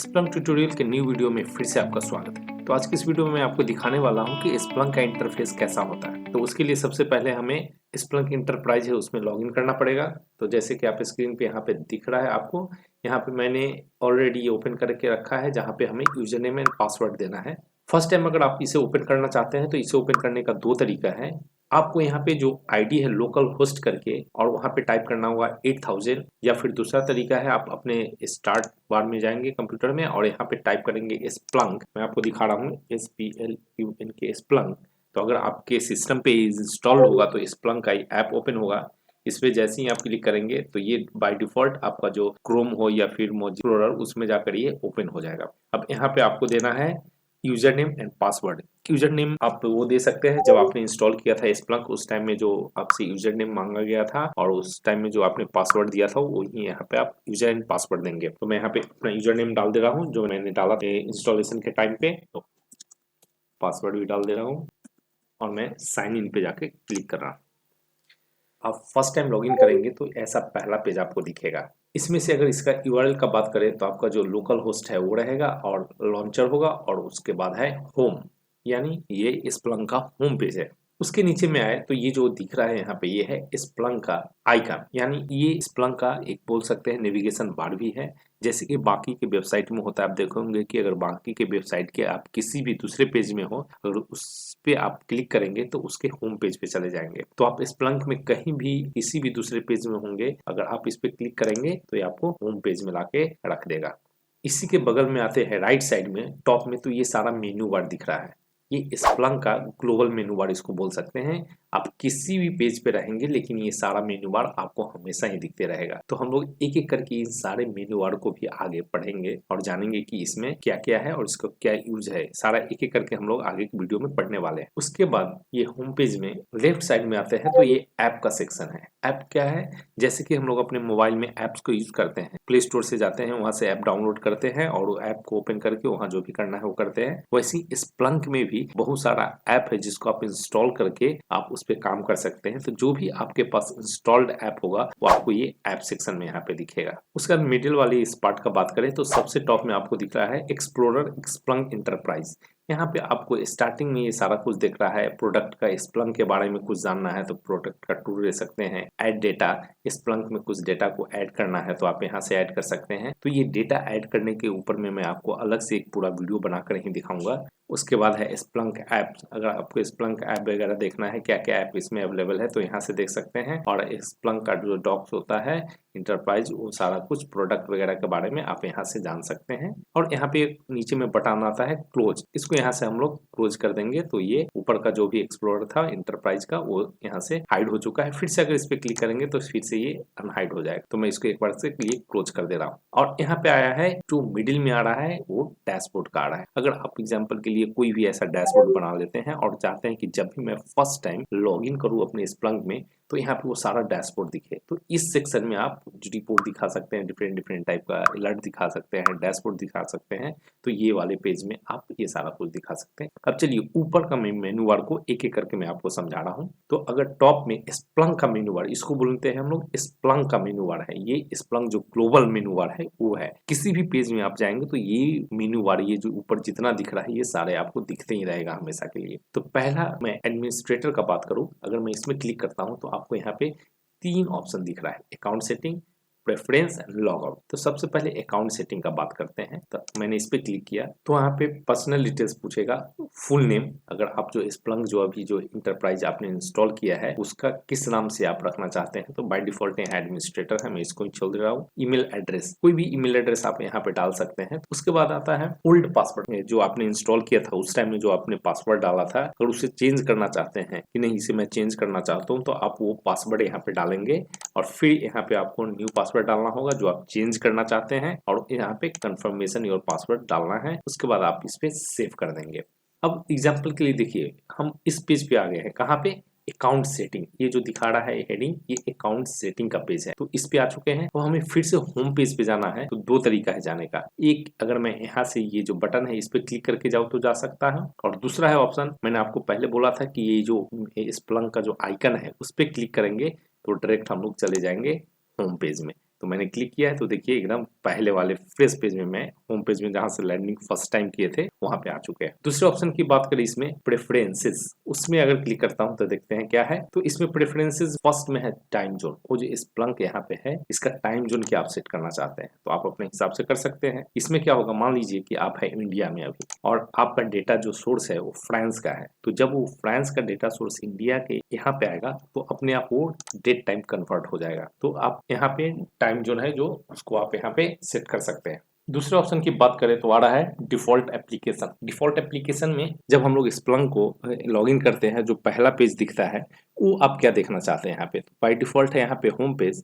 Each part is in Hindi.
स्प्लंक ट्यूटोरियल के न्यू वीडियो में फिर से आपका स्वागत है। तो आज की इस वीडियो में मैं आपको दिखाने वाला हूं कि स्प्लंक का इंटरफेस कैसा होता है। तो उसके लिए सबसे पहले हमें स्प्लंक इंटरप्राइज है उसमें लॉगिन करना पड़ेगा। तो जैसे कि आप स्क्रीन पे यहाँ पे दिख रहा है आपको, यहाँ पे मैंने ऑलरेडी ओपन करके रखा है जहाँ पे हमें यूजर नेम एंड पासवर्ड देना है। फर्स्ट टाइम अगर आप इसे ओपन करना चाहते हैं तो इसे ओपन करने का दो तरीका है। आपको यहाँ पे जो आईडी है लोकल होस्ट करके और वहाँ पे टाइप करना होगा 8000, या फिर दूसरा तरीका है आप अपने स्टार्ट बार में जाएंगे कंप्यूटर में और यहाँ पे टाइप करेंगे स्प्लंक। मैं आपको दिखा रहा हूँ SPLUNK स्प्लंक। तो अगर आपके सिस्टम पे इंस्टॉल होगा तो स्प्लंक का ऐप ओपन होगा। इस पे जैसे ही आप क्लिक करेंगे तो ये बाय डिफॉल्ट आपका जो क्रोम हो या फिर मोजिला एक्सप्लोरर उसमें जाकर ये ओपन हो जाएगा। अब यहाँ पे आपको देना है user name and password. User name आप वो दे सकते हैं जब आपने इंस्टॉल किया था स्प्लंक उस टाइम में जो आपसे यूजर नेम मांगा गया था, और उस टाइम में जो आपने पासवर्ड दिया था वही यहाँ पे आप यूजर एंड पासवर्ड देंगे। तो मैं यहाँ पे अपना यूजर नेम डाल दे रहा हूँ जो मैंने डाला था इंस्टॉलेशन के टाइम पे। तो पासवर्ड भी डाल दे रहा हूँ और मैं साइन इन पे जाके क्लिक कर रहा हूँ। आप फर्स्ट टाइम लॉगिन करेंगे तो ऐसा पहला पेज आपको दिखेगा। इसमें से अगर इसका यूआरएल का बात करें तो आपका जो लोकल होस्ट है वो रहेगा और लॉन्चर होगा, और उसके बाद है होम, यानी ये स्प्लंक का होम पेज है। उसके नीचे में आए तो ये जो दिख रहा है यहाँ पे ये है स्प्लंक का आइकन, यानी ये स्प्लंक का एक बोल सकते हैं नेविगेशन बार भी है। जैसे कि बाकी के वेबसाइट में होता है, आप देखोगे कि अगर बाकी के वेबसाइट के आप किसी भी दूसरे पेज में हो, अगर उस पे आप क्लिक करेंगे तो उसके होम पेज पे चले जाएंगे। तो आप स्प्लंक में कहीं भी किसी भी दूसरे पेज में होंगे, अगर आप इस पे क्लिक करेंगे तो ये आपको होम पेज में लाके रख देगा। इसी के बगल में आते हैं राइट साइड में टॉप में, तो ये सारा मेन्यू बार दिख रहा है। ये स्प्लंक का ग्लोबल मेनू बार इसको बोल सकते हैं। आप किसी भी पेज पे रहेंगे लेकिन ये सारा मेनू बार आपको हमेशा ही दिखते रहेगा। तो हम लोग एक एक करके इन सारे मेनू बार को भी आगे पढ़ेंगे और जानेंगे कि इसमें क्या क्या है और इसका क्या यूज है। सारा एक एक करके हम लोग आगे की वीडियो में पढ़ने वाले हैं। उसके बाद ये होम पेज में लेफ्ट साइड में आते हैं तो ये ऐप का सेक्शन है। ऐप क्या है? जैसे कि हम लोग अपने मोबाइल में ऐप्स को यूज करते हैं, प्ले स्टोर से जाते हैं, वहां से ऐप डाउनलोड करते हैं और वो ऐप को ओपन करके वहां जो भी करना है वो करते हैं। वैसे ही स्प्लंक में भी बहुत सारा ऐप है जिसको आप इंस्टॉल करके आप उस पर काम कर सकते हैं। तो जो भी आपके पास इंस्टॉल्ड ऐप होगा वो आपको ये ऐप सेक्शन में यहाँ पे दिखेगा। उसके बाद मिडिल वाली इस पार्ट का बात करें तो सबसे टॉप में आपको दिख रहा है एक्सप्लोरर स्प्लंक इंटरप्राइज। यहाँ पे आपको स्टार्टिंग में ये सारा कुछ दिख रहा है। प्रोडक्ट का स्प्लंक के बारे में कुछ जानना है तो प्रोडक्ट का टूल ले सकते हैं। ऐड डेटा, स्प्लंक में कुछ डेटा को ऐड करना है तो आप यहाँ से ऐड कर सकते हैं। तो ये डेटा ऐड करने के ऊपर में मैं आपको अलग से एक पूरा वीडियो बनाकर ही दिखाऊंगा। उसके बाद है स्प्लंक ऐप। अगर आपको स्प्लंक ऐप वगैरह देखना है क्या क्या ऐप इसमें अवेलेबल है तो यहाँ से देख सकते हैं। और स्प्लंक का जो डॉक्स होता है इंटरप्राइज, वो सारा कुछ प्रोडक्ट वगैरह के बारे में आप यहाँ से जान सकते हैं। और यहाँ पे नीचे में बटन आता है क्लोज, इसको यहाँ से हम लोग क्लोज कर देंगे तो ये ऊपर का जो भी एक्सप्लोरर था इंटरप्राइज का वो यहाँ से हाइड हो चुका है। फिर से अगर इस पे क्लिक करेंगे तो फिर से ये अनहाइड हो जाएगा। तो मैं इसको एक बार से क्लिक क्लोज कर दे रहा हूँ। और यहाँ पे आया है जो मिडिल में आ रहा है वो डैशबोर्ड का आ रहा है। अगर आप एग्जाम्पल के लिए कोई भी ऐसा डैशबोर्ड बना लेते हैं और चाहते हैं कि जब भी मैं फर्स्ट टाइम लॉग इन करूँ अपने स्प्लंक में तो यहाँ पे वो सारा डैशबोर्ड दिखे, तो इस सेक्शन में आप रिपोर्ट दिखा सकते हैं, डिफरेंट डिफरेंट टाइप का अलर्ट दिखा सकते हैं, डैशबोर्ड दिखा सकते हैं। तो ये वाले पेज में आप ये सारा कुछ दिखा सकते हैं। अब चलिए ऊपर का मेनू बार को एक एक करके मैं आपको समझा रहा हूँ। तो अगर टॉप में स्प्लंक का मेनू बार, इसको बोलते हैं हम लोग स्प्लंक का मेनू बार है। ये स्प्लंक जो ग्लोबल मेनू बार है वो है। किसी भी पेज में आप जाएंगे तो ये मेनू बार, ये जो ऊपर जितना दिख रहा है ये सारे आपको दिखते ही रहेगा हमेशा के लिए। तो पहला मैं एडमिनिस्ट्रेटर का बात करूं, अगर मैं इसमें क्लिक करता हूं तो आपको यहाँ पे तीन ऑप्शन दिख रहा है, account setting, preference and log out. तो सबसे पहले अकाउंट सेटिंग का बात करते हैं। तो मैंने इस पे क्लिक किया तो वहाँ पे पर्सनल डिटेल्स पूछेगा, फुल नेम, अगर आप जो स्प्लंक जो अभी जो इंटरप्राइज आपने इंस्टॉल किया है उसका किस नाम से आप रखना चाहते हैं, तो बाय डिफॉल्ट यहाँ एडमिनिस्ट्रेटर है, मैं इसको ही छोड़ दे रहा हूँ। ईमेल एड्रेस, कोई भी ईमेल एड्रेस आप यहाँ पे डाल सकते हैं। उसके बाद आता है ओल्ड पासवर्ड, जो आपने इंस्टॉल किया था उस टाइम में जो आपने पासवर्ड डाला था, अगर उसे चेंज करना चाहते हैं कि नहीं इसे मैं चेंज करना चाहता हूँ तो आप वो पासवर्ड यहाँ पे डालेंगे और फिर यहाँ पे आपको न्यू पासवर्ड डालना होगा जो आप चेंज करना चाहते हैं, और यहाँ पे कंफर्मेशन योर पासवर्ड डालना है। उसके बाद आप इस पे सेव कर देंगे। अब एग्जांपल के लिए देखिए हम इस पेज पे आ गए हैं, कहाँ पे? Account setting. ये जो दिखा रहा है हेडिंग, ये अकाउंट सेटिंग का पेज है। तो इस पे आ चुके हैं। तो हमें फिर से होम पेज पे जाना है। तो दो तरीका है जाने का। एक, अगर मैं यहाँ से ये जो बटन है इस पे क्लिक करके जाऊँ तो जा सकता है, और दूसरा है ऑप्शन, मैंने आपको पहले बोला था कि ये जो स्प्लंक का जो आइकन है उस पे क्लिक करेंगे तो डायरेक्ट हम लोग चले जाएंगे होम पेज में। तो मैंने क्लिक किया है तो देखिए एकदम पहले वाले फ्रेश पेज में मैं होम पेज में जहां से लैंडिंग फर्स्ट टाइम किए थे वहां पे आ चुके हैं। दूसरे ऑप्शन की बात करें इसमें प्रेफरेंसेस, उसमें अगर क्लिक करता हूं तो देखते हैं क्या है। तो इसमें प्रेफरेंसेस फर्स्ट में है टाइम जोन, वो जो स्प्लंक यहाँ पे है इसका टाइम जोन क्या आप सेट करना चाहते हैं तो आप अपने हिसाब से कर सकते हैं। इसमें क्या होगा, मान लीजिए कि आप है इंडिया में अभी और आपका डेटा जो सोर्स है वो फ्रांस का है, तो जब वो फ्रांस का डेटा सोर्स इंडिया के यहाँ पे आएगा तो अपने आप वो डेट टाइम कन्वर्ट हो जाएगा। तो आप यहाँ पे टाइम जोन है जो उसको आप यहाँ पे सेट कर सकते हैं। दूसरे ऑप्शन की बात करें तो आ रहा है डिफॉल्ट एप्लीकेशन। डिफॉल्ट एप्लीकेशन में जब हम लोग स्प्लंक को लॉगिन करते हैं जो पहला पेज दिखता है वो आप क्या देखना चाहते हैं यहाँ पे। तो बाय डिफॉल्ट है यहाँ पे होम पेज,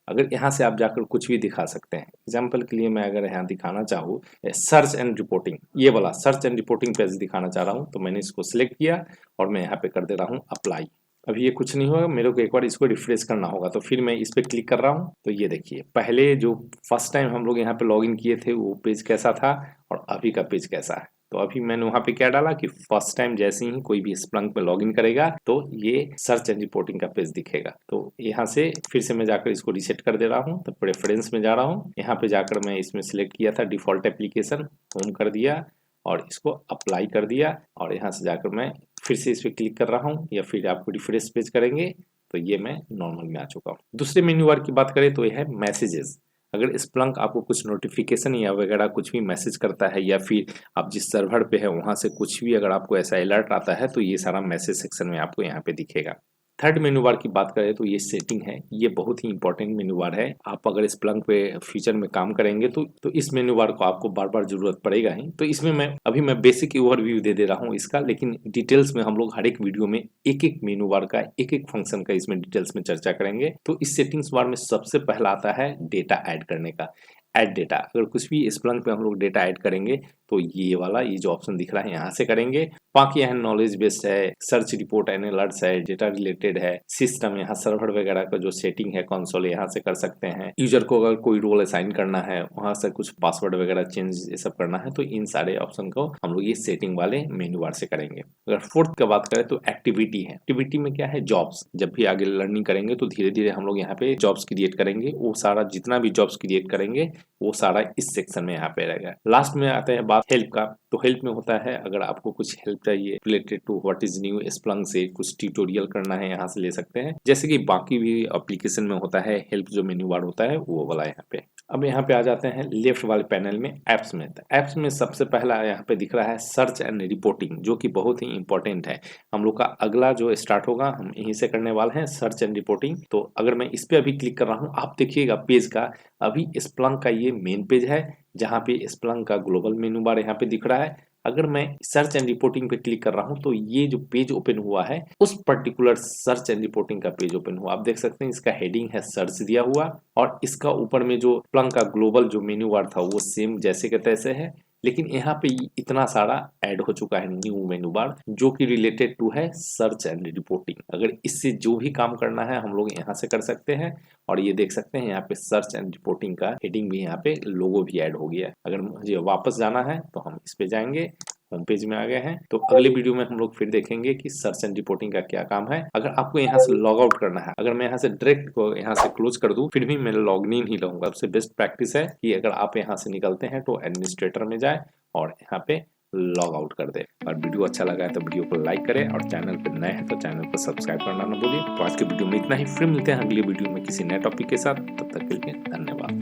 अगर यहाँ से आप जाकर कुछ भी दिखा सकते हैं। एग्जाम्पल के लिए मैं अगर यहाँ दिखाना चाहूँ सर्च एंड रिपोर्टिंग, ये वाला सर्च एंड रिपोर्टिंग पेज दिखाना चाह रहा हूँ तो मैंने इसको सिलेक्ट किया और मैं यहाँ पे कर दे रहा हूँ अप्लाई। अभी ये कुछ नहीं होगा, मेरे को एक बार इसको रिफ्रेश करना होगा तो फिर मैं इस पर क्लिक कर रहा हूँ। तो ये देखिए पहले जो फर्स्ट टाइम हम लोग यहाँ पे लॉगिन किए थे वो पेज कैसा था और अभी का पेज कैसा है। तो अभी मैंने वहां पे क्या डाला कि फर्स्ट टाइम जैसे ही कोई भी स्प्लंक में लॉगिन करेगा तो ये सर्च एंड रिपोर्टिंग का पेज दिखेगा। तो यहाँ से फिर से मैं जाकर इसको रीसेट कर दे रहा हूँ। तो प्रेफरेंस में जा रहा हूँ, यहाँ पे जाकर मैं इसमें सिलेक्ट किया था डिफॉल्ट एप्लीकेशन, होम कर दिया और इसको अप्लाई कर दिया और यहाँ से जाकर मैं फिर से इस पर क्लिक कर रहा हूँ या फिर आपको रिफ्रेश पेज करेंगे तो ये मैं नॉर्मल में आ चुका हूँ। दूसरे मेन्यू बार की बात करें तो यह है मैसेजेस। अगर स्प्लंक आपको कुछ नोटिफिकेशन या वगैरह कुछ भी मैसेज करता है या फिर आप जिस सर्वर पे है वहां से कुछ भी अगर आपको ऐसा अलर्ट आता है तो ये सारा मैसेज सेक्शन में आपको यहाँ पे दिखेगा। थर्ड मेनू बार की बात करें तो ये सेटिंग है, ये बहुत ही इंपॉर्टेंट मेनू बार है। आप अगर स्प्लंक पे फ्यूचर में काम करेंगे तो इस मेनू बार को आपको बार बार जरूरत पड़ेगा ही। तो इसमें मैं बेसिक ओवरव्यू दे दे रहा हूँ इसका, लेकिन डिटेल्स में हम लोग हर एक वीडियो में एक एक मेनू बार का एक एक फंक्शन का इसमें डिटेल्स में चर्चा करेंगे। तो इस सेटिंग्स बार में सबसे पहला आता है डेटा ऐड करने का, ऐड डेटा। अगर कुछ भी स्प्लंक पे हम लोग डेटा ऐड करेंगे तो ये वाला ये जो ऑप्शन दिख रहा है यहाँ से करेंगे। बाकी यहाँ नॉलेज बेस्ड है, सर्च रिपोर्ट एंड अलर्ट्स है, डेटा रिलेटेड है, सिस्टम यहाँ सर्वर वगैरह का जो सेटिंग है कंसोल यहाँ से कर सकते हैं। यूजर को अगर कोई रोल असाइन करना है वहां से कुछ पासवर्ड वगैरह चेंज ये सब करना है तो इन सारे ऑप्शन को हम लोग ये सेटिंग वाले मेन्यू बार से करेंगे। अगर फोर्थ का बात करें तो एक्टिविटी है। एक्टिविटी में क्या है, जॉब्स। जब भी आगे लर्निंग करेंगे तो धीरे धीरे हम लोग यहाँ पे जॉब्स क्रिएट करेंगे, वो सारा जितना भी जॉब्स क्रिएट करेंगे वो सारा इस सेक्शन में यहाँ पे रहेगा। लास्ट में आते हैं बात हेल्प का। तो हेल्प में होता है अगर आपको कुछ हेल्प चाहिए related to what is new Splunk से कुछ ट्यूटोरियल करना है यहाँ से ले सकते हैं, जैसे कि बाकी भी एप्लीकेशन में होता है हेल्प जो मेन्यू बार होता है वो वाला यहाँ पे। अब यहाँ पे आ जाते हैं लेफ्ट वाले पैनल में एप्स में। एप्स में सबसे पहला यहाँ पे दिख रहा है सर्च एंड रिपोर्टिंग, जो कि बहुत ही इंपॉर्टेंट है। हम लोग का अगला जो स्टार्ट होगा हम यहीं से करने वाले हैं सर्च एंड रिपोर्टिंग। तो अगर मैं इस पे अभी क्लिक कर रहा हूँ आप देखिएगा पेज का अभी स्प्लंक का ये मेन पेज है जहाँ पे स्प्लंक का ग्लोबल मेनू बार यहाँ पे दिख रहा है। अगर मैं सर्च एंड रिपोर्टिंग पे क्लिक कर रहा हूं तो ये जो पेज ओपन हुआ है उस पर्टिकुलर सर्च एंड रिपोर्टिंग का पेज ओपन हुआ। आप देख सकते हैं इसका हेडिंग है सर्च दिया हुआ और इसका ऊपर में जो स्प्लंक का ग्लोबल जो मेन्यू बार था वो सेम जैसे के तैसे है, लेकिन यहाँ पे इतना सारा ऐड हो चुका है न्यू मेनू बार जो कि रिलेटेड टू है सर्च एंड रिपोर्टिंग। अगर इससे जो भी काम करना है हम लोग यहाँ से कर सकते हैं और ये देख सकते हैं यहाँ पे सर्च एंड रिपोर्टिंग का हेडिंग भी यहाँ पे लोगो भी ऐड हो गया है। अगर मुझे वापस जाना है तो हम इस पे जाएंगे, होम पेज में आ गए हैं। तो अगले वीडियो में हम लोग फिर देखेंगे कि सर्च एंड रिपोर्टिंग का क्या काम है। अगर आपको यहाँ से लॉग आउट करना है, अगर मैं यहाँ से डायरेक्ट को यहाँ से क्लोज कर दूं फिर भी मैं लॉग इन ही रहूंगा। सबसे बेस्ट प्रैक्टिस है कि अगर आप यहाँ से निकलते हैं तो एडमिनिस्ट्रेटर में जाए और यहाँ पे लॉग आउट कर दे। और वीडियो अच्छा लगा है तो वीडियो को लाइक करें और चैनल पर नए हैं तो चैनल को सब्सक्राइब करना ना भूलिए। तो आज के वीडियो में इतना ही, फिर मिलते हैं अगली वीडियो में किसी नए टॉपिक के साथ। तब तक के लिए धन्यवाद।